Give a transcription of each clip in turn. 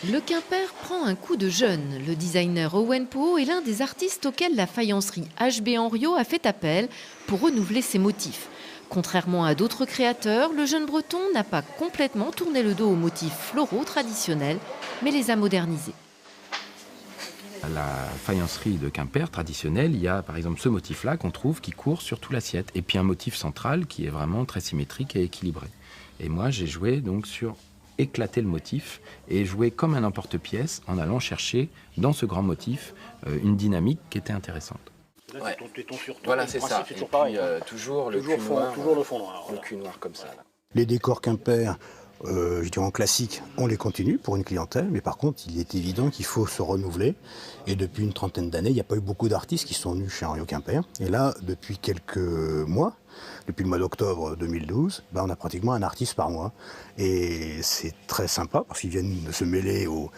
Le Quimper prend un coup de jeune. Le designer Owen Poe est l'un des artistes auxquels la faïencerie HB Henriot a fait appel pour renouveler ses motifs. Contrairement à d'autres créateurs, le jeune breton n'a pas complètement tourné le dos aux motifs floraux traditionnels, mais les a modernisés. À la faïencerie de Quimper traditionnelle, il y a par exemple ce motif-là qu'on trouve qui court sur toute l'assiette. Et puis un motif central qui est vraiment très symétrique et équilibré. Et moi, j'ai joué donc sur éclater le motif et jouer comme un emporte-pièce en allant chercher dans ce grand motif une dynamique qui était intéressante. Ouais. Voilà, c'est ça. Et puis, toujours le cul noir, toujours le fond noir. le cul noir comme ça. Là. Les décors Quimper, je dirais en classique, on les continue pour une clientèle, mais par contre, il est évident qu'il faut se renouveler. Et depuis une trentaine d'années, il n'y a pas eu beaucoup d'artistes qui sont venus chez Henriot Quimper. Et là, depuis quelques mois, depuis le mois d'octobre 2012, on a pratiquement un artiste par mois. Et c'est très sympa parce qu'ils viennent se mêler au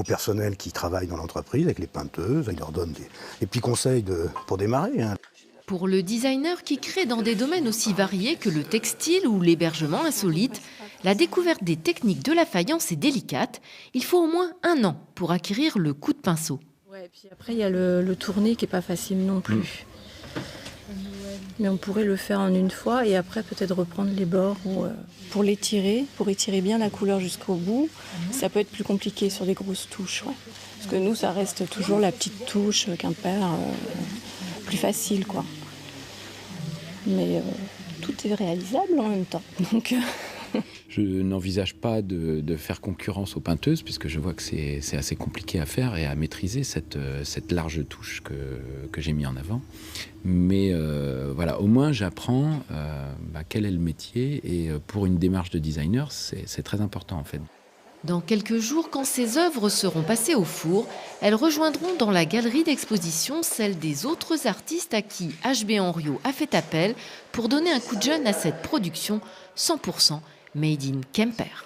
personnel qui travaille dans l'entreprise, avec les peinteuses. Ils leur donnent des petits conseils pour démarrer. Pour le designer qui crée dans des domaines aussi variés que le textile ou l'hébergement insolite, la découverte des techniques de la faïence est délicate. Il faut au moins 1 an pour acquérir le coup de pinceau. Ouais, et puis après, il y a le tourné qui n'est pas facile non plus. Mais on pourrait le faire en une fois et après peut-être reprendre les bords pour l'étirer, pour étirer bien la couleur jusqu'au bout. Ça peut être plus compliqué sur des grosses touches. Ouais. Parce que nous, ça reste toujours la petite touche Quimper, plus facile, quoi. Mais tout est réalisable en même temps. Donc, Je n'envisage pas de faire concurrence aux peinteuses puisque je vois que c'est assez compliqué à faire et à maîtriser cette large touche que j'ai mis en avant. Mais voilà, au moins j'apprends quel est le métier et pour une démarche de designer, c'est très important en fait. Dans quelques jours, quand ces œuvres seront passées au four, elles rejoindront dans la galerie d'exposition celles des autres artistes à qui HB Henriot a fait appel pour donner un coup de jeune à cette production 100% Made in Quimper.